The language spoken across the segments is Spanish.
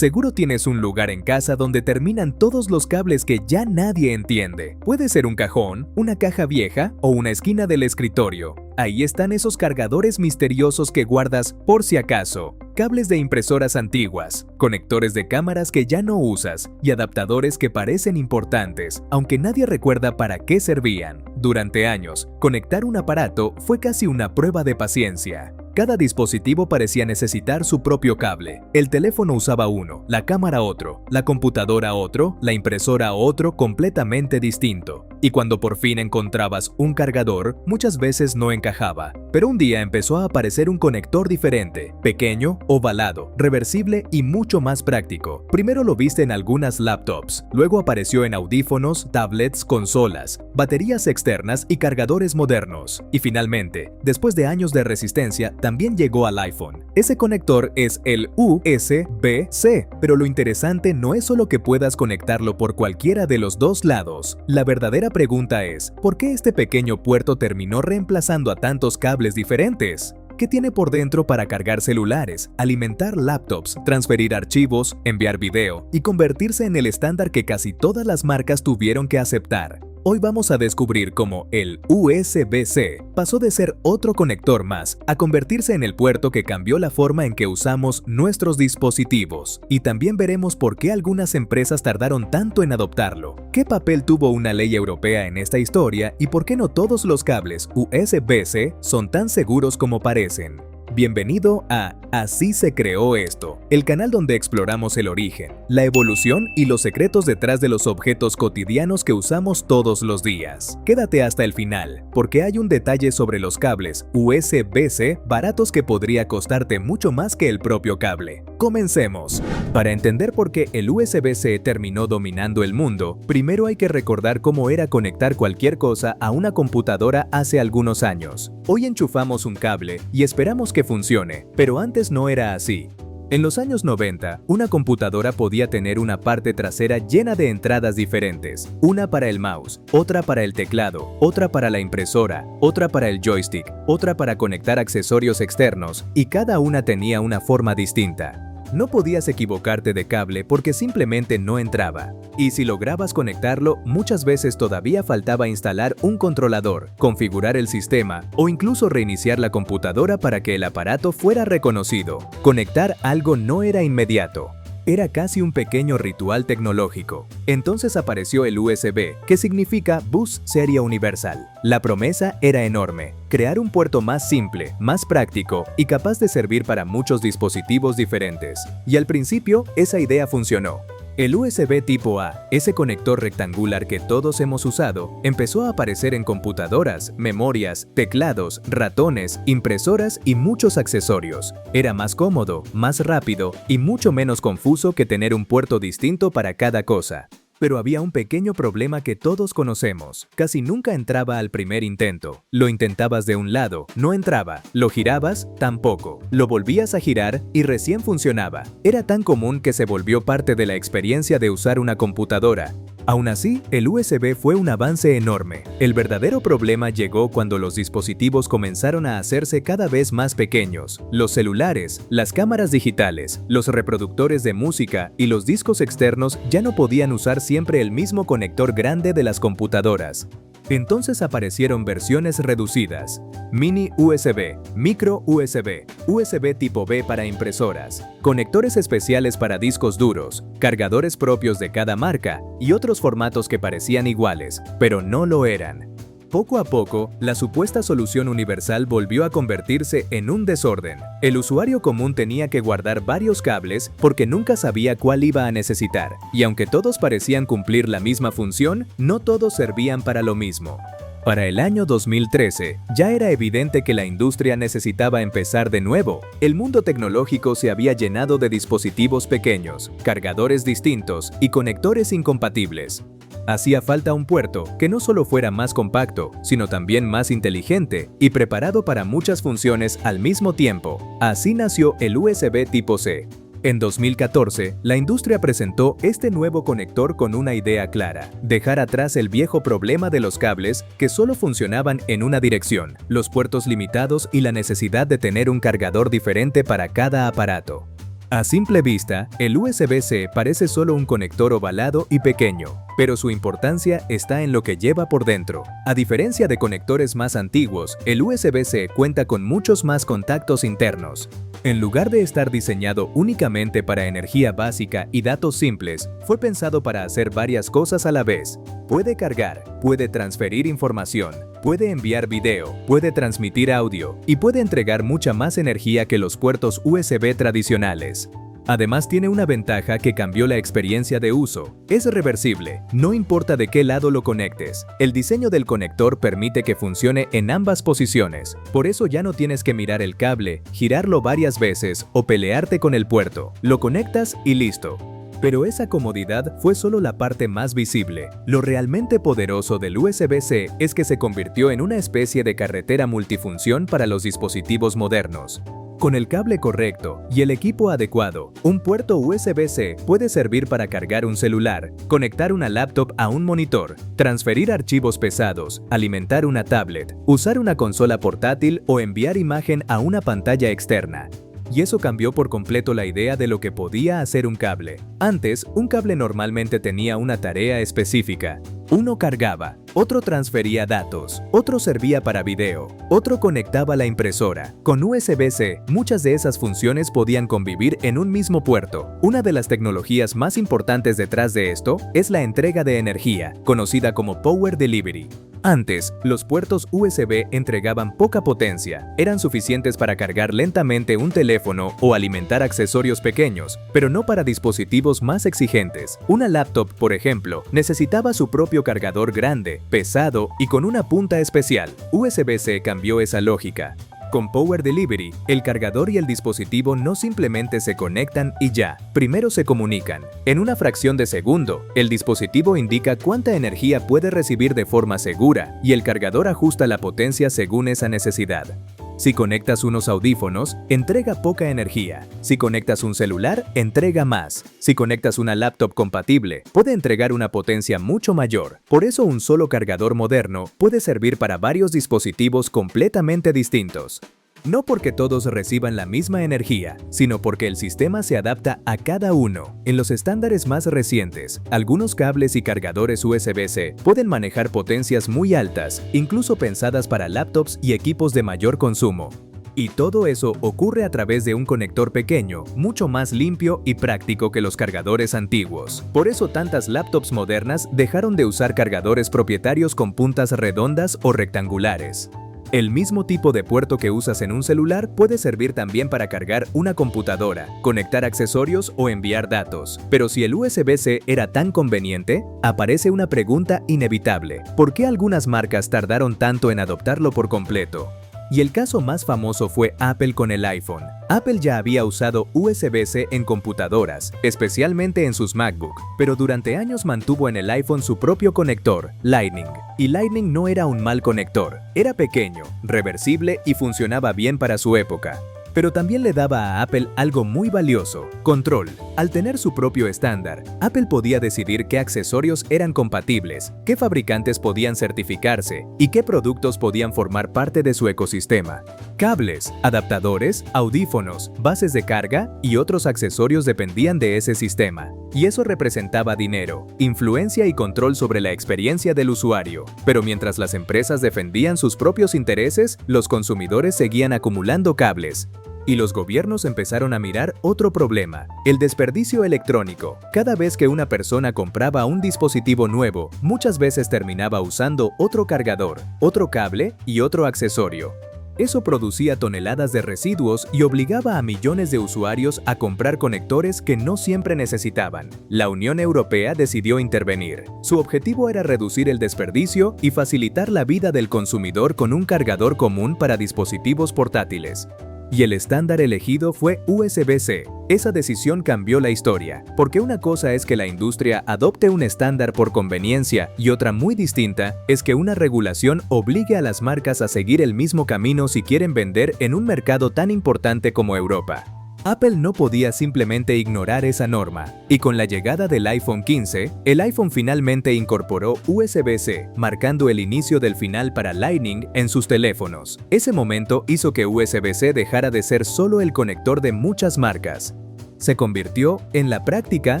Seguro tienes un lugar en casa donde terminan todos los cables que ya nadie entiende. Puede ser un cajón, una caja vieja o una esquina del escritorio. Ahí están esos cargadores misteriosos que guardas por si acaso. Cables de impresoras antiguas, conectores de cámaras que ya no usas y adaptadores que parecen importantes, aunque nadie recuerda para qué servían. Durante años, conectar un aparato fue casi una prueba de paciencia. Cada dispositivo parecía necesitar su propio cable. El teléfono usaba uno, la cámara otro, la computadora otro, la impresora otro completamente distinto. Y cuando por fin encontrabas un cargador, muchas veces no encajaba. Pero un día empezó a aparecer un conector diferente, pequeño, ovalado, reversible y mucho más práctico. Primero lo viste en algunas laptops, luego apareció en audífonos, tablets, consolas, baterías externas y cargadores modernos. Y finalmente, después de años de resistencia, también llegó al iPhone. Ese conector es el USB-C, pero lo interesante no es solo que puedas conectarlo por cualquiera de los dos lados. La verdadera pregunta es, ¿por qué este pequeño puerto terminó reemplazando a tantos cables diferentes? ¿Qué tiene por dentro para cargar celulares, alimentar laptops, transferir archivos, enviar video y convertirse en el estándar que casi todas las marcas tuvieron que aceptar? Hoy vamos a descubrir cómo el USB-C pasó de ser otro conector más a convertirse en el puerto que cambió la forma en que usamos nuestros dispositivos. Y también veremos por qué algunas empresas tardaron tanto en adoptarlo, qué papel tuvo una ley europea en esta historia y por qué no todos los cables USB-C son tan seguros como parecen. Bienvenido a Así se creó esto, el canal donde exploramos el origen, la evolución y los secretos detrás de los objetos cotidianos que usamos todos los días. Quédate hasta el final, porque hay un detalle sobre los cables USB-C baratos que podría costarte mucho más que el propio cable. Comencemos. Para entender por qué el USB-C terminó dominando el mundo, primero hay que recordar cómo era conectar cualquier cosa a una computadora hace algunos años. Hoy enchufamos un cable y esperamos que funcione, pero antes no era así. En los años 90, una computadora podía tener una parte trasera llena de entradas diferentes, una para el mouse, otra para el teclado, otra para la impresora, otra para el joystick, otra para conectar accesorios externos, y cada una tenía una forma distinta. No podías equivocarte de cable porque simplemente no entraba. Y si lograbas conectarlo, muchas veces todavía faltaba instalar un controlador, configurar el sistema o incluso reiniciar la computadora para que el aparato fuera reconocido. Conectar algo no era inmediato. Era casi un pequeño ritual tecnológico. Entonces apareció el USB, que significa Bus Serie Universal. La promesa era enorme: crear un puerto más simple, más práctico y capaz de servir para muchos dispositivos diferentes. Y al principio, esa idea funcionó. El USB tipo A, ese conector rectangular que todos hemos usado, empezó a aparecer en computadoras, memorias, teclados, ratones, impresoras y muchos accesorios. Era más cómodo, más rápido y mucho menos confuso que tener un puerto distinto para cada cosa. Pero había un pequeño problema que todos conocemos. Casi nunca entraba al primer intento. Lo intentabas de un lado, no entraba. Lo girabas, tampoco. Lo volvías a girar y recién funcionaba. Era tan común que se volvió parte de la experiencia de usar una computadora. Aún así, el USB fue un avance enorme. El verdadero problema llegó cuando los dispositivos comenzaron a hacerse cada vez más pequeños. Los celulares, las cámaras digitales, los reproductores de música y los discos externos ya no podían usar siempre el mismo conector grande de las computadoras. Entonces aparecieron versiones reducidas: mini USB, micro USB, USB tipo B para impresoras, conectores especiales para discos duros, cargadores propios de cada marca y otros formatos que parecían iguales, pero no lo eran. Poco a poco, la supuesta solución universal volvió a convertirse en un desorden. El usuario común tenía que guardar varios cables porque nunca sabía cuál iba a necesitar, y aunque todos parecían cumplir la misma función, no todos servían para lo mismo. Para el año 2013, ya era evidente que la industria necesitaba empezar de nuevo. El mundo tecnológico se había llenado de dispositivos pequeños, cargadores distintos y conectores incompatibles. Hacía falta un puerto que no solo fuera más compacto, sino también más inteligente y preparado para muchas funciones al mismo tiempo. Así nació el USB tipo C. En 2014, la industria presentó este nuevo conector con una idea clara: dejar atrás el viejo problema de los cables que solo funcionaban en una dirección, los puertos limitados y la necesidad de tener un cargador diferente para cada aparato. A simple vista, el USB-C parece solo un conector ovalado y pequeño, pero su importancia está en lo que lleva por dentro. A diferencia de conectores más antiguos, el USB-C cuenta con muchos más contactos internos. En lugar de estar diseñado únicamente para energía básica y datos simples, fue pensado para hacer varias cosas a la vez. Puede cargar, puede transferir información, puede enviar video, puede transmitir audio y puede entregar mucha más energía que los puertos USB tradicionales. Además, tiene una ventaja que cambió la experiencia de uso. Es reversible, no importa de qué lado lo conectes. El diseño del conector permite que funcione en ambas posiciones. Por eso ya no tienes que mirar el cable, girarlo varias veces o pelearte con el puerto. Lo conectas y listo. Pero esa comodidad fue solo la parte más visible. Lo realmente poderoso del USB-C es que se convirtió en una especie de carretera multifunción para los dispositivos modernos. Con el cable correcto y el equipo adecuado, un puerto USB-C puede servir para cargar un celular, conectar una laptop a un monitor, transferir archivos pesados, alimentar una tablet, usar una consola portátil o enviar imagen a una pantalla externa. Y eso cambió por completo la idea de lo que podía hacer un cable. Antes, un cable normalmente tenía una tarea específica. Uno cargaba, otro transfería datos, otro servía para video, otro conectaba la impresora. Con USB-C, muchas de esas funciones podían convivir en un mismo puerto. Una de las tecnologías más importantes detrás de esto es la entrega de energía, conocida como Power Delivery. Antes, los puertos USB entregaban poca potencia, eran suficientes para cargar lentamente un teléfono o alimentar accesorios pequeños, pero no para dispositivos más exigentes. Una laptop, por ejemplo, necesitaba su propio cargador grande, pesado y con una punta especial. USB-C cambió esa lógica. Con Power Delivery, el cargador y el dispositivo no simplemente se conectan y ya, primero se comunican. En una fracción de segundo, el dispositivo indica cuánta energía puede recibir de forma segura y el cargador ajusta la potencia según esa necesidad. Si conectas unos audífonos, entrega poca energía. Si conectas un celular, entrega más. Si conectas una laptop compatible, puede entregar una potencia mucho mayor. Por eso un solo cargador moderno puede servir para varios dispositivos completamente distintos. No porque todos reciban la misma energía, sino porque el sistema se adapta a cada uno. En los estándares más recientes, algunos cables y cargadores USB-C pueden manejar potencias muy altas, incluso pensadas para laptops y equipos de mayor consumo. Y todo eso ocurre a través de un conector pequeño, mucho más limpio y práctico que los cargadores antiguos. Por eso tantas laptops modernas dejaron de usar cargadores propietarios con puntas redondas o rectangulares. El mismo tipo de puerto que usas en un celular puede servir también para cargar una computadora, conectar accesorios o enviar datos. Pero si el USB-C era tan conveniente, aparece una pregunta inevitable. ¿Por qué algunas marcas tardaron tanto en adoptarlo por completo? Y el caso más famoso fue Apple con el iPhone. Apple ya había usado USB-C en computadoras, especialmente en sus MacBook, pero durante años mantuvo en el iPhone su propio conector, Lightning. Y Lightning no era un mal conector, era pequeño, reversible y funcionaba bien para su época. Pero también le daba a Apple algo muy valioso: control. Al tener su propio estándar, Apple podía decidir qué accesorios eran compatibles, qué fabricantes podían certificarse y qué productos podían formar parte de su ecosistema. Cables, adaptadores, audífonos, bases de carga y otros accesorios dependían de ese sistema. Y eso representaba dinero, influencia y control sobre la experiencia del usuario. Pero mientras las empresas defendían sus propios intereses, los consumidores seguían acumulando cables. Y los gobiernos empezaron a mirar otro problema: el desperdicio electrónico. Cada vez que una persona compraba un dispositivo nuevo, muchas veces terminaba usando otro cargador, otro cable y otro accesorio. Eso producía toneladas de residuos y obligaba a millones de usuarios a comprar conectores que no siempre necesitaban. La Unión Europea decidió intervenir. Su objetivo era reducir el desperdicio y facilitar la vida del consumidor con un cargador común para dispositivos portátiles. Y el estándar elegido fue USB-C. Esa decisión cambió la historia, porque una cosa es que la industria adopte un estándar por conveniencia y otra muy distinta es que una regulación obligue a las marcas a seguir el mismo camino si quieren vender en un mercado tan importante como Europa. Apple no podía simplemente ignorar esa norma, y con la llegada del iPhone 15, el iPhone finalmente incorporó USB-C, marcando el inicio del final para Lightning en sus teléfonos. Ese momento hizo que USB-C dejara de ser solo el conector de muchas marcas. se convirtió, en la práctica,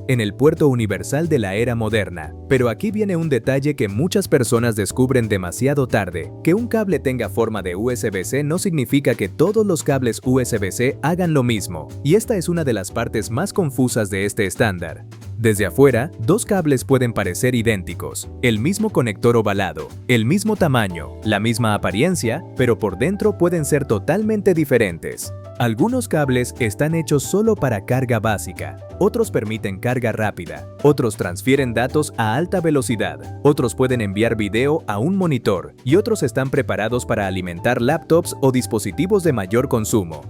en el puerto universal de la era moderna. Pero aquí viene un detalle que muchas personas descubren demasiado tarde. Que un cable tenga forma de USB-C no significa que todos los cables USB-C hagan lo mismo, y esta es una de las partes más confusas de este estándar. Desde afuera, dos cables pueden parecer idénticos, el mismo conector ovalado, el mismo tamaño, la misma apariencia, pero por dentro pueden ser totalmente diferentes. Algunos cables están hechos solo para carga básica, otros permiten carga rápida, otros transfieren datos a alta velocidad, otros pueden enviar video a un monitor y otros están preparados para alimentar laptops o dispositivos de mayor consumo.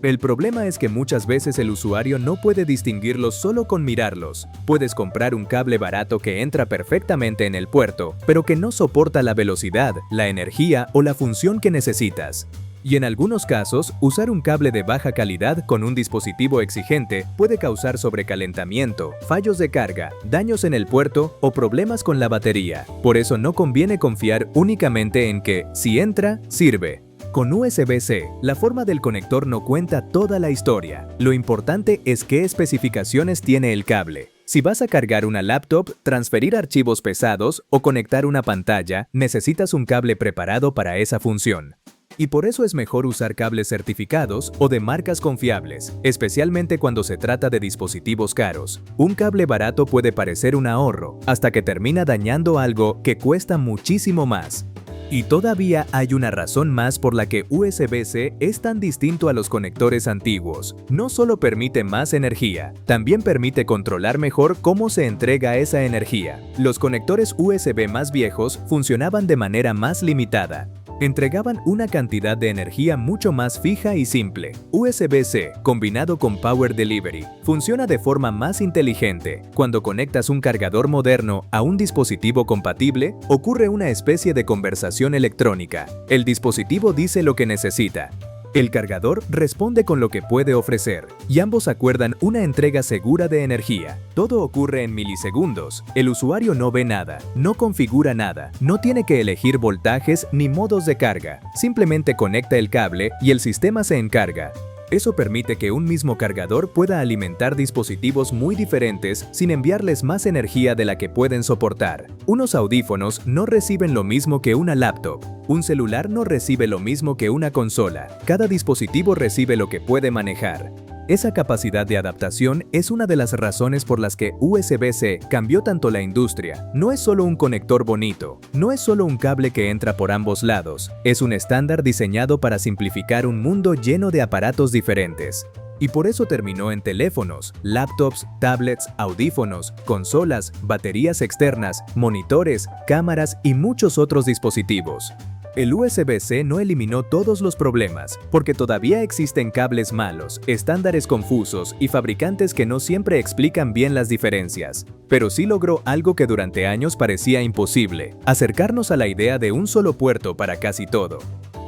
El problema es que muchas veces el usuario no puede distinguirlos solo con mirarlos. Puedes comprar un cable barato que entra perfectamente en el puerto, pero que no soporta la velocidad, la energía o la función que necesitas. Y en algunos casos, usar un cable de baja calidad con un dispositivo exigente puede causar sobrecalentamiento, fallos de carga, daños en el puerto o problemas con la batería. Por eso no conviene confiar únicamente en que, si entra, sirve. Con USB-C, la forma del conector no cuenta toda la historia. Lo importante es qué especificaciones tiene el cable. Si vas a cargar una laptop, transferir archivos pesados o conectar una pantalla, necesitas un cable preparado para esa función. Y por eso es mejor usar cables certificados o de marcas confiables, especialmente cuando se trata de dispositivos caros. Un cable barato puede parecer un ahorro, hasta que termina dañando algo que cuesta muchísimo más. Y todavía hay una razón más por la que USB-C es tan distinto a los conectores antiguos. No solo permite más energía, también permite controlar mejor cómo se entrega esa energía. Los conectores USB más viejos funcionaban de manera más limitada. Entregaban una cantidad de energía mucho más fija y simple. USB-C, combinado con Power Delivery, funciona de forma más inteligente. Cuando conectas un cargador moderno a un dispositivo compatible, ocurre una especie de conversación electrónica. El dispositivo dice lo que necesita. El cargador responde con lo que puede ofrecer, y ambos acuerdan una entrega segura de energía. Todo ocurre en milisegundos. El usuario no ve nada, no configura nada, no tiene que elegir voltajes ni modos de carga. Simplemente conecta el cable y el sistema se encarga. Eso permite que un mismo cargador pueda alimentar dispositivos muy diferentes sin enviarles más energía de la que pueden soportar. Unos audífonos no reciben lo mismo que una laptop. Un celular no recibe lo mismo que una consola. Cada dispositivo recibe lo que puede manejar. Esa capacidad de adaptación es una de las razones por las que USB-C cambió tanto la industria. No es solo un conector bonito, no es solo un cable que entra por ambos lados, es un estándar diseñado para simplificar un mundo lleno de aparatos diferentes. Y por eso terminó en teléfonos, laptops, tablets, audífonos, consolas, baterías externas, monitores, cámaras y muchos otros dispositivos. El USB-C no eliminó todos los problemas, porque todavía existen cables malos, estándares confusos y fabricantes que no siempre explican bien las diferencias. Pero sí logró algo que durante años parecía imposible: acercarnos a la idea de un solo puerto para casi todo.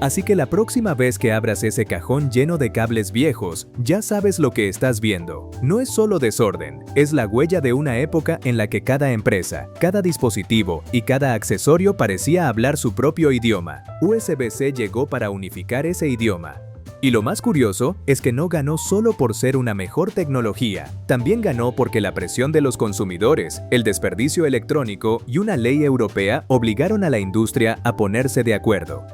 Así que la próxima vez que abras ese cajón lleno de cables viejos, ya sabes lo que estás viendo. No es solo desorden, es la huella de una época en la que cada empresa, cada dispositivo y cada accesorio parecía hablar su propio idioma. USB-C llegó para unificar ese idioma. Y lo más curioso es que no ganó solo por ser una mejor tecnología, también ganó porque la presión de los consumidores, el desperdicio electrónico y una ley europea obligaron a la industria a ponerse de acuerdo.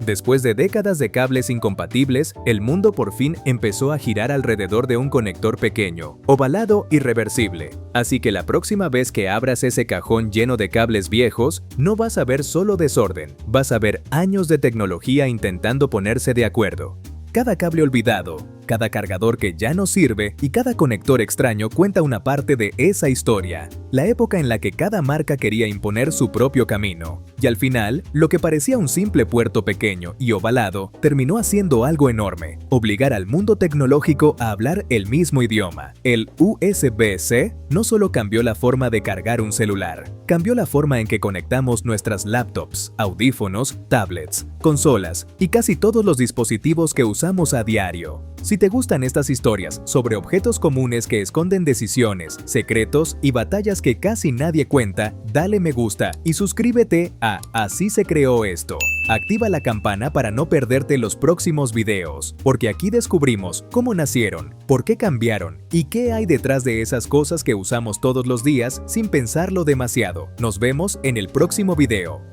Después de décadas de cables incompatibles, el mundo por fin empezó a girar alrededor de un conector pequeño, ovalado y reversible. Así que la próxima vez que abras ese cajón lleno de cables viejos, no vas a ver solo desorden, vas a ver años de tecnología intentando ponerse de acuerdo. Cada cable olvidado, cada cargador que ya no sirve y cada conector extraño cuenta una parte de esa historia. La época en la que cada marca quería imponer su propio camino. Y al final, lo que parecía un simple puerto pequeño y ovalado terminó haciendo algo enorme: obligar al mundo tecnológico a hablar el mismo idioma. El USB-C no solo cambió la forma de cargar un celular, cambió la forma en que conectamos nuestras laptops, audífonos, tablets, consolas y casi todos los dispositivos que usamos a diario. Si te gustan estas historias sobre objetos comunes que esconden decisiones, secretos y batallas que casi nadie cuenta, dale me gusta y suscríbete a Así se creó esto. Activa la campana para no perderte los próximos videos, porque aquí descubrimos cómo nacieron, por qué cambiaron y qué hay detrás de esas cosas que usamos todos los días sin pensarlo demasiado. Nos vemos en el próximo video.